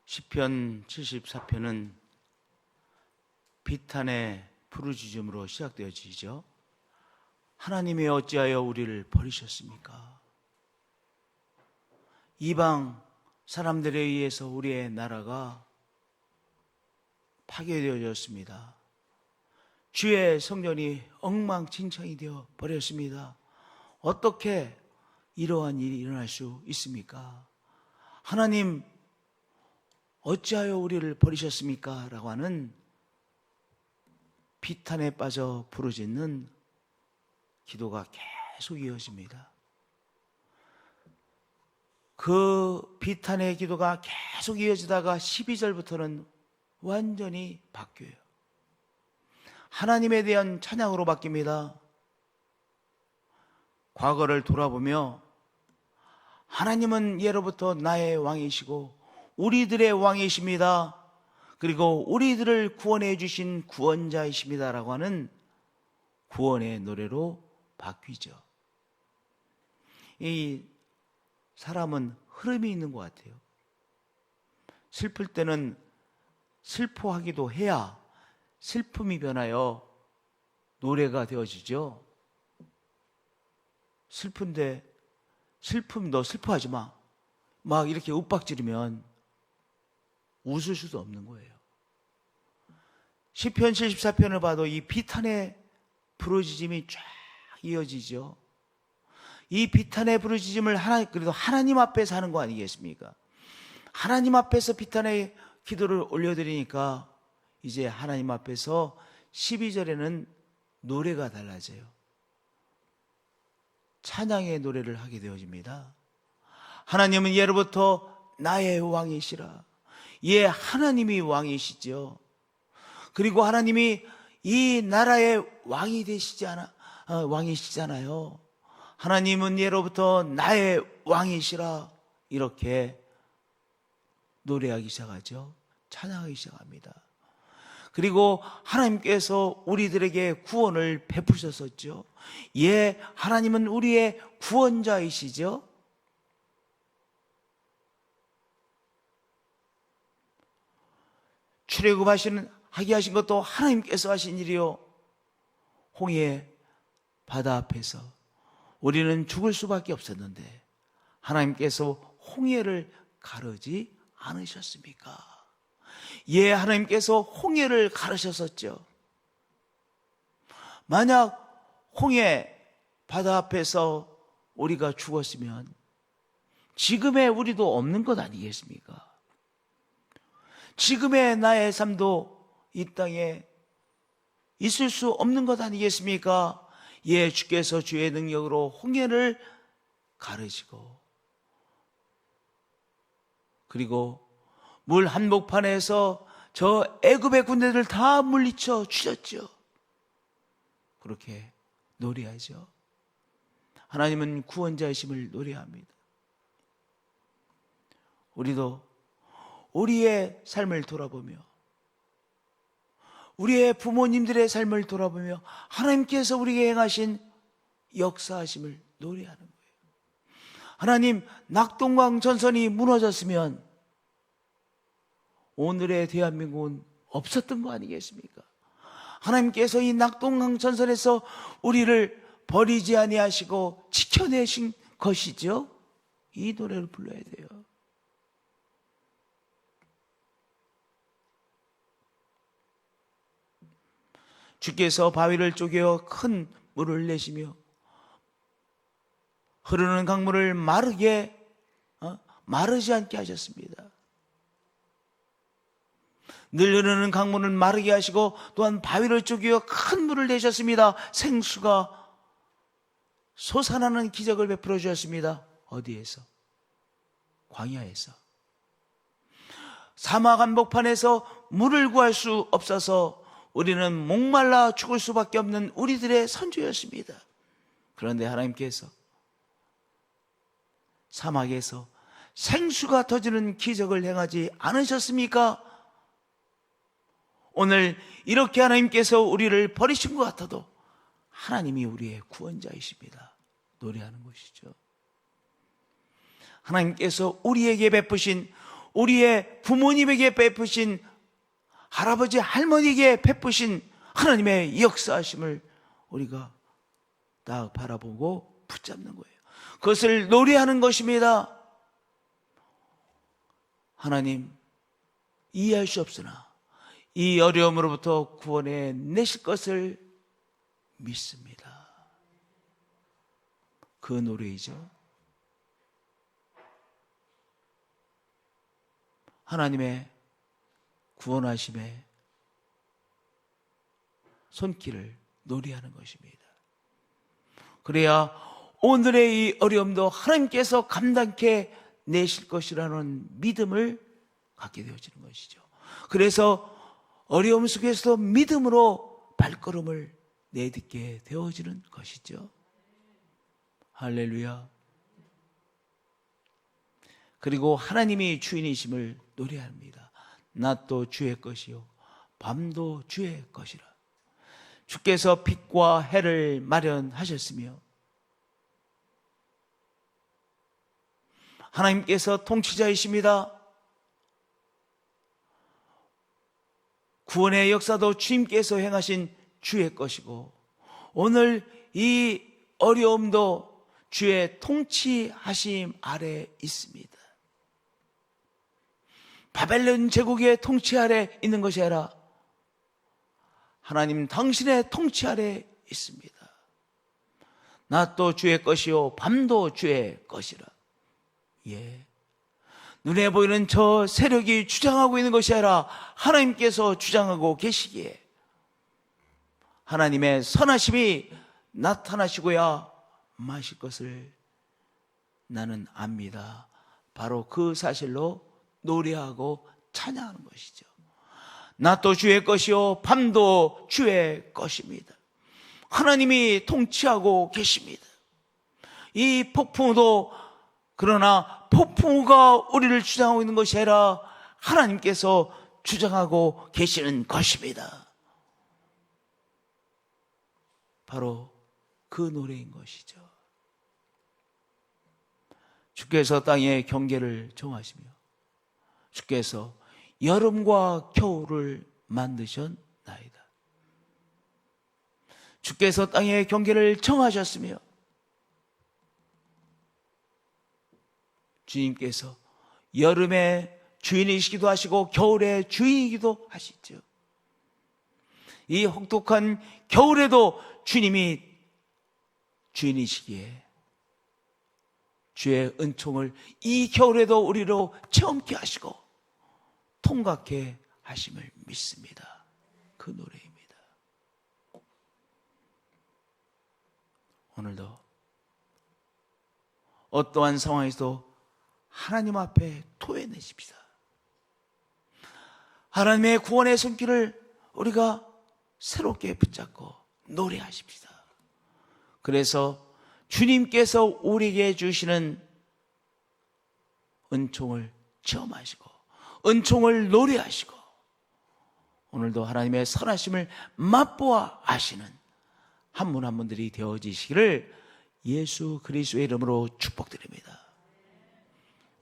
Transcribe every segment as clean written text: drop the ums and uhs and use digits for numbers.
시편 74편은 비탄의 부르짖음으로 시작되어지죠. 하나님이 어찌하여 우리를 버리셨습니까? 이방 사람들에 의해서 우리의 나라가 파괴되어졌습니다. 주의 성전이 엉망진창이 되어 버렸습니다. 어떻게 이러한 일이 일어날 수 있습니까? 하나님 어찌하여 우리를 버리셨습니까? 라고 하는 비탄에 빠져 부르짖는 기도가 계속 이어집니다. 그 비탄의 기도가 계속 이어지다가 12절부터는 완전히 바뀌어요. 하나님에 대한 찬양으로 바뀝니다. 과거를 돌아보며 하나님은 예로부터 나의 왕이시고 우리들의 왕이십니다. 그리고 우리들을 구원해 주신 구원자이십니다 라고 하는 구원의 노래로 바뀌죠. 이 사람은 흐름이 있는 것 같아요. 슬플 때는 슬퍼하기도 해야 슬픔이 변하여 노래가 되어지죠. 슬픈데 너 슬퍼하지 마. 막 이렇게 윽박지르면 웃을 수도 없는 거예요. 시편 74편을 봐도 이 비탄의 부르짖음이 쫙 이어지죠. 이 비탄의 부르짖음을 그래도 하나님 앞에서 하는 거 아니겠습니까? 하나님 앞에서 비탄의 기도를 올려드리니까 이제 하나님 앞에서 12절에는 노래가 달라져요. 찬양의 노래를 하게 되어집니다. 하나님은 예로부터 나의 왕이시라. 예, 하나님이 왕이시죠. 그리고 하나님이 이 나라의 왕이 왕이시잖아요. 하나님은 예로부터 나의 왕이시라. 이렇게 노래하기 시작하죠. 찬양하기 시작합니다. 그리고 하나님께서 우리들에게 구원을 베푸셨었죠. 예, 하나님은 우리의 구원자이시죠. 출애굽하게 하신 것도 하나님께서 하신 일이요. 홍해 바다 앞에서 우리는 죽을 수밖에 없었는데 하나님께서 홍해를 가르지 않으셨습니까? 예, 하나님께서 홍해를 가르셨었죠. 만약 홍해 바다 앞에서 우리가 죽었으면 지금의 우리도 없는 것 아니겠습니까? 지금의 나의 삶도 이 땅에 있을 수 없는 것 아니겠습니까? 예, 주께서 주의 능력으로 홍해를 가르시고 그리고 물 한복판에서 저 애굽의 군대들 다 물리쳐 주셨죠. 그렇게 노래하죠. 하나님은 구원자이심을 노래합니다. 우리도 우리의 삶을 돌아보며 우리의 부모님들의 삶을 돌아보며 하나님께서 우리에게 행하신 역사하심을 노래하는 거예요. 하나님, 낙동강 전선이 무너졌으면 오늘의 대한민국은 없었던 거 아니겠습니까? 하나님께서 이 낙동강 전선에서 우리를 버리지 아니하시고 지켜내신 것이죠. 이 노래를 불러야 돼요. 주께서 바위를 쪼개어 큰 물을 내시며 흐르는 강물을 마르지 않게 하셨습니다. 늘 흐르는 강물을 마르게 하시고 또한 바위를 쪼개어 큰 물을 내셨습니다. 생수가 솟아나는 기적을 베풀어 주셨습니다. 어디에서? 광야에서. 사막 한복판에서 물을 구할 수 없어서 우리는 목말라 죽을 수밖에 없는 우리들의 선조였습니다. 그런데 하나님께서 사막에서 생수가 터지는 기적을 행하지 않으셨습니까? 오늘 이렇게 하나님께서 우리를 버리신 것 같아도 하나님이 우리의 구원자이십니다. 노래하는 것이죠. 하나님께서 우리에게 베푸신 우리의 부모님에게 베푸신, 할아버지 할머니에게 베푸신 하나님의 역사하심을 우리가 딱 바라보고 붙잡는 거예요. 그것을 노래하는 것입니다. 하나님, 이해할 수 없으나 이 어려움으로부터 구원해 내실 것을 믿습니다. 그 노래이죠. 하나님의 구원하심의 손길을 노래하는 것입니다. 그래야 오늘의 이 어려움도 하나님께서 감당케 내실 것이라는 믿음을 갖게 되어지는 것이죠. 그래서 어려움 속에서도 믿음으로 발걸음을 내딛게 되어지는 것이죠. 할렐루야. 그리고 하나님이 주인이심을 노래합니다. 낮도 주의 것이요 밤도 주의 것이라. 주께서 빛과 해를 마련하셨으며 하나님께서 통치자이십니다. 구원의 역사도 주님께서 행하신 주의 것이고 오늘 이 어려움도 주의 통치하심 아래 있습니다. 바벨론 제국의 통치 아래 있는 것이 아니라 하나님 당신의 통치 아래 있습니다. 낮도 주의 것이요 밤도 주의 것이라. 예. 눈에 보이는 저 세력이 주장하고 있는 것이 아니라 하나님께서 주장하고 계시기에 하나님의 선하심이 나타나시고야 마실 것을 나는 압니다. 바로 그 사실로 노래하고 찬양하는 것이죠. 낮도 주의 것이요 밤도 주의 것입니다. 하나님이 통치하고 계십니다. 이 폭풍우도 그러나 폭풍우가 우리를 주장하고 있는 것이 아니라 하나님께서 주장하고 계시는 것입니다. 바로 그 노래인 것이죠. 주께서 땅의 경계를 정하시며 주께서 여름과 겨울을 만드셨나이다. 주께서 땅의 경계를 정하셨으며 주님께서 여름의 주인이시기도 하시고 겨울의 주인이기도 하시죠. 이 혹독한 겨울에도 주님이 주인이시기에 주의 은총을 이 겨울에도 우리로 체험케 하시고 통각해 하심을 믿습니다. 그 노래입니다. 오늘도 어떠한 상황에서도 하나님 앞에 토해내십시다. 하나님의 구원의 손길을 우리가 새롭게 붙잡고 노래하십시다. 그래서 주님께서 우리에게 주시는 은총을 체험하시고 은총을 노래하시고 오늘도 하나님의 선하심을 맛보아 하시는 한 분 한 분들이 되어지시기를 예수 그리스도의 이름으로 축복드립니다.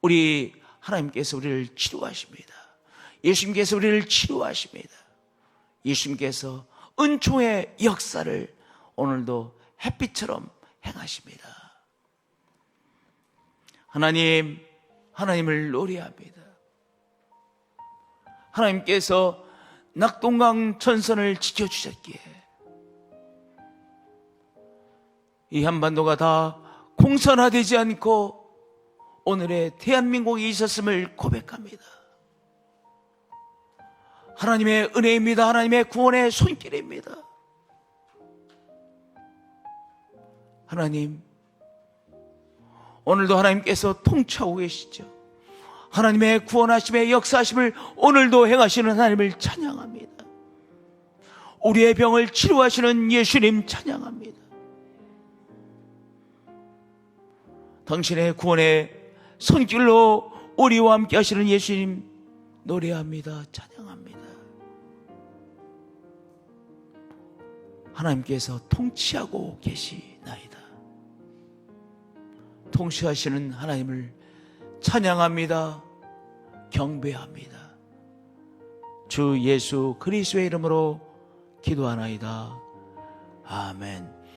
우리 하나님께서 우리를 치료하십니다. 예수님께서 우리를 치료하십니다. 예수님께서 은총의 역사를 오늘도 햇빛처럼 행하십니다. 하나님을 노래합니다. 하나님께서 낙동강 전선을 지켜주셨기에 이 한반도가 다 공산화되지 않고 오늘의 대한민국이 있었음을 고백합니다. 하나님의 은혜입니다. 하나님의 구원의 손길입니다. 하나님, 오늘도 하나님께서 통치하고 계시죠. 하나님의 구원하심의 역사하심을 오늘도 행하시는 하나님을 찬양합니다. 우리의 병을 치료하시는 예수님 찬양합니다. 당신의 구원의 손길로 우리와 함께 하시는 예수님 노래합니다. 찬양합니다. 하나님께서 통치하고 계시나이다. 통치하시는 하나님을 찬양합니다. 경배합니다. 주 예수 그리스도의 이름으로 기도하나이다. 아멘.